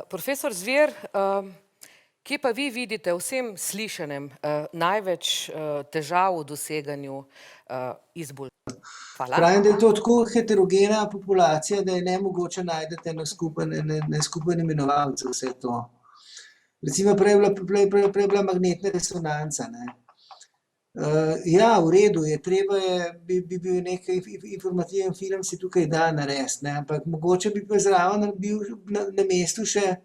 Profesor Zver, kje pa vi vidite vsem slišanem največ težav v doseganju izboljšav? Hvala. Pravim, da je to tako heterogena populacija, da je nemogoče najti en skupen imenovalec za vse to. Recimo prej je bila magnetna resonanca, ne. Ja, v redu je, treba je, bi bil nekaj informativen film si tukaj da narediti, ne, ampak mogoče bi pa zraven bil na mestu še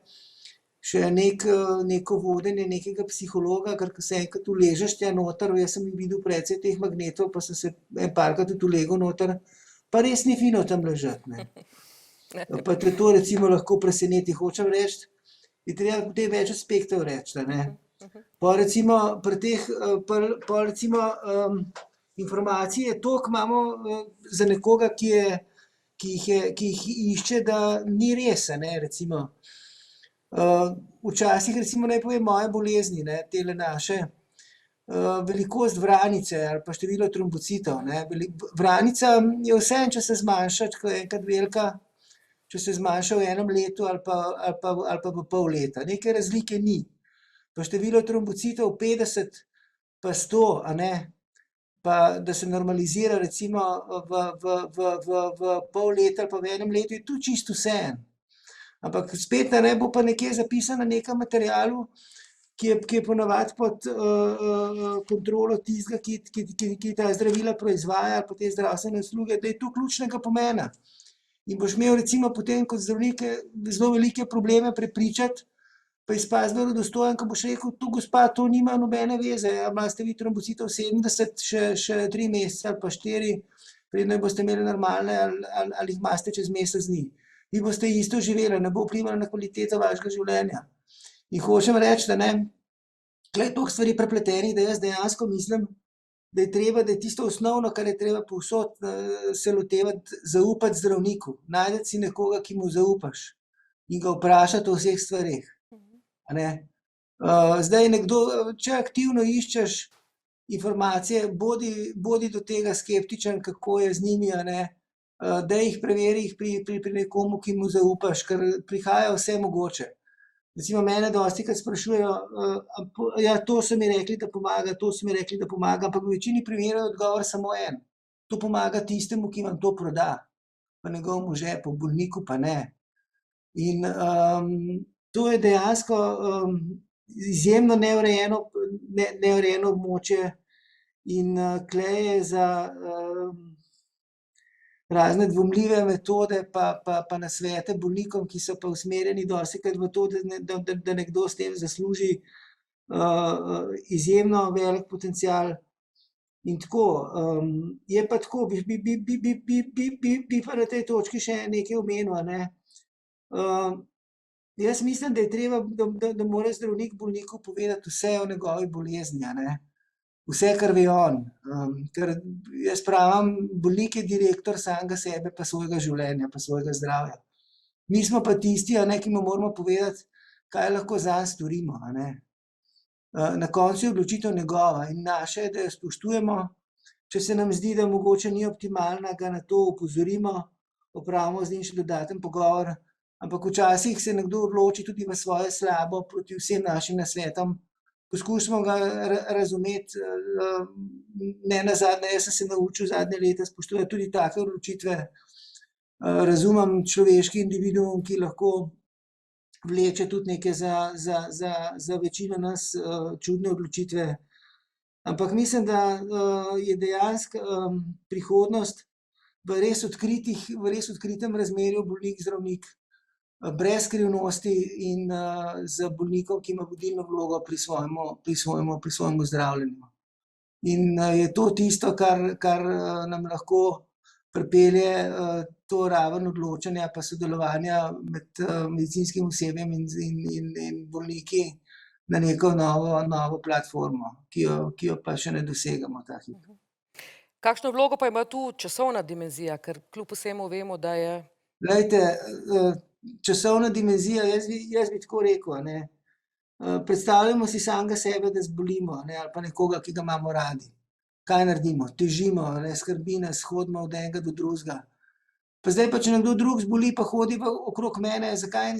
neko vodenje nekega psihologa, ker ko se enkrat uležeš tja noter, jaz sem videl precej teh magnetov, pa sem se en parkrat tudi ulegel noter, pa res ni fino tam ležati, ne. Pa te to recimo lahko preseneti, hočem reči, je treba potem več aspektov reči, ne. Pol recimo pri teh, pol recimo informacije toliko imamo za nekoga, ki jih išče, da ni res, a ne, recimo. Včasih recimo naj povem moje bolezni, ne, tele naše, velikost vranice ali pa število trombocitov, ne, vranica je vseeno, če se zmanjša, ko je enkrat velika, če se zmanjša v enem letu ali pa v pol leta, neke razlike ni. Pa število trombocitov 50 pa 100, a ne, pa da se normalizira recimo v pol leta ali pa v enem letu, je to čisto vseeno. Ampak spet, a ne, bo pa nekje zapisano na nekem materialu, ki je ponavadi pod kontrolo tistega, ki ta zdravila proizvaja ali pa te zdravstvene usluge, da je to ključnega pomena. In boš imel recimo potem kot zdravnik zelo velike probleme prepričati, pa izpasti verodostojen, ko boš rekel, to gospa, to nima nobene veze, a imate vi trombocitov 70 še 3 mesece ali pa 4, preden boste imeli normalne ali jih imate čez mesec dni. Vi boste isto živeli, ne bo vplivalo na kvaliteto vašega življenja. In hočem reči, da ne, tule je toliko stvari prepletenih, da jaz dejansko mislim, da je treba, da je tisto osnovno, kar je treba povsod se lotevati, zaupati zdravniku, najti si nekoga, ki mu zaupaš in ga vprašati o vseh stvareh, a ne. Zdaj nekdo, če aktivno iščeš informacije, bodi do tega skeptičen, kako je z njimi, a ne, daj jih preveri jih pri nekomu, ki mu zaupaš, ker prihaja vse mogoče. Recimo mene dostikrat sprašujejo, ja, to so mi rekli, da pomaga, to so mi rekli, da pomaga, ampak v večini primerov je odgovor samo en. To pomaga tistemu, ki vam to proda, pa njegovemu žepu, bolniku pa ne. In to je dejansko izjemno neurejeno območje in tule je za razne dvomljive metode pa nasvete bolnikom, ki so pa usmerjeni dostikrat v to, da nekdo s tem zasluži izjemno velik potencial. In tako, je pa tako, bi pa na tej točki še nekaj omenil, a ne. Jaz mislim, da je treba, da mora zdravnik bolniku povedati vse o njegovi bolezni, a ne. Vse, kar ve on. Ker jaz pravim, bolnik je direktor samega sebe pa svojega življenja pa svojega zdravja. Mi smo pa tisti, a ne, ki mu moramo povedati, kaj lahko zanj storimo, a ne. Na koncu je odločitev njegova in naše je, da jo spoštujemo. Če se nam zdi, da mogoče ni optimalna, ga na to opozorimo, opravimo z njim še dodaten pogovor, ampak včasih se nekdo odloči tudi v svoje slabo proti vsem našim nasvetom. Poskusimo ga razumeti, nenazadnje, jaz sem se naučil zadnja leta spoštovati tudi take odločitve. Razumem človeški individuum, ki lahko vleče tudi neke za večino nas čudne odločitve. Ampak mislim, da je dejansko prihodnost v res odkritem razmerju bolnik-zdravnik, brez skrivnosti in z bolnikom, ki ima vodilno vlogo pri svojem zdravljenju. In je to tisto, kar nam lahko pripelje to raven odločanja pa sodelovanja med medicinskim osebjem in bolniki na neko novo platformo, ki jo pa še ne dosegamo ta hip. Kakšno vlogo pa ima tu časovna dimenzija, ker kljub vsemu vemo, da je... Glejte, časovna dimenzija, jaz bi tako rekel, a ne. Predstavljamo si samega sebe, da zbolimo, a ne, ali pa nekoga, ki ga imamo radi. Kaj naredimo? Težimo, a ne, skrbi nas, hodimo od enega do drugega. Pa zdaj pa, če nekdo drug zboli, pa hodi okrog mene, zakaj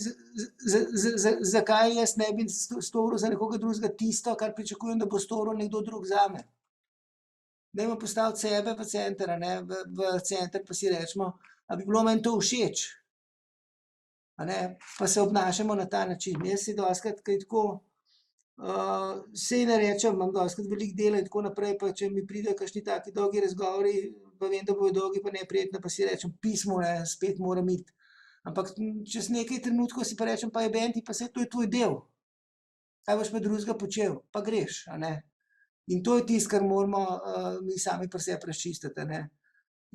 jaz ne bi storil za nekoga drugega tisto, kar pričakujem, da bo storil nekdo drug zame. Dajmo postaviti sebe v center, a ne, v center, pa si recimo, a bi bilo meni to všeč, a ne, pa se obnašamo na ta način. Jaz si dostikrat kaj tako, saj ne rečem, imam dostikrat veliko dela in tako naprej, pa če mi pridejo kakšni taki dolgi razgovori, pa vem, da bojo dolgi pa neprijetni, pa si rečem, pismo, ne, spet moram iti. Ampak čez nekaj trenutkov si pa rečem, pa jebem ti, pa saj to je tvoj del. Kaj boš pa drugega počel? Pa greš, a ne. In to je tisto, kar moramo mi sami pri sebi razčistiti, a ne.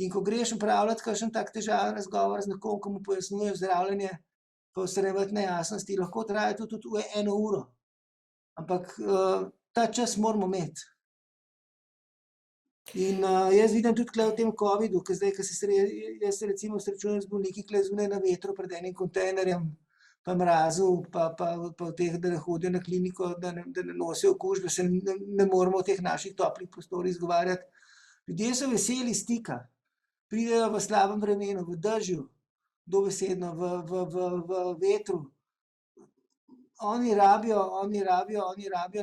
In ko greš opravljati kakšen tak težaven razgovor z nekom, ko mu pojasnjuješ zdravljenje, pa odstranjevati nejasnosti, lahko traja tudi 1 uro. Ampak ta čas moramo imeti. In jaz vidim tudi tule v tem covidu, ke zdaj, jaz se recimo srečujem z bolniki tule zunaj na vetru pred enim kontejnerjem, pa mrazu, pa v teh, da hodijo na kliniko, da ne nosijo okužbe, se ne moremo v teh naših toplih prostorih izgovarjati. Ljudje so veseli stika. Pridejo v slabem vremenu, v dežju, dobesedno, v vetru. Oni rabijo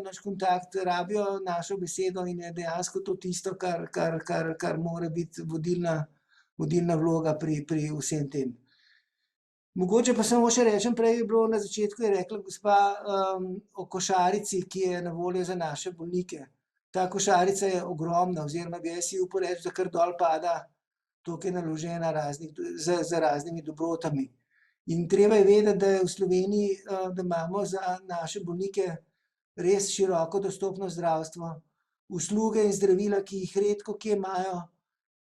naš kontakt, rabijo našo besedo in je dejansko to tisto, kar mora biti vodilna vloga pri vsem tem. Mogoče pa samo še rečem, prej je bilo na začetku, je rekla gospa o košarici, ki je na voljo za naše bolnike. Ta košarica je ogromna, oziroma bi jaz si upal reči, da kar dol pada, toliko je naložena z raznimi dobrotami. In treba je vedeti, da je v Sloveniji, da imamo za naše bolnike res široko dostopno zdravstvo, usluge in zdravila, ki jih redko kje imajo,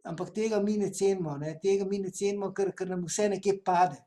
ampak tega mi ne cenimo, ne, tega mi ne cenimo, ker nam vse nekje pade.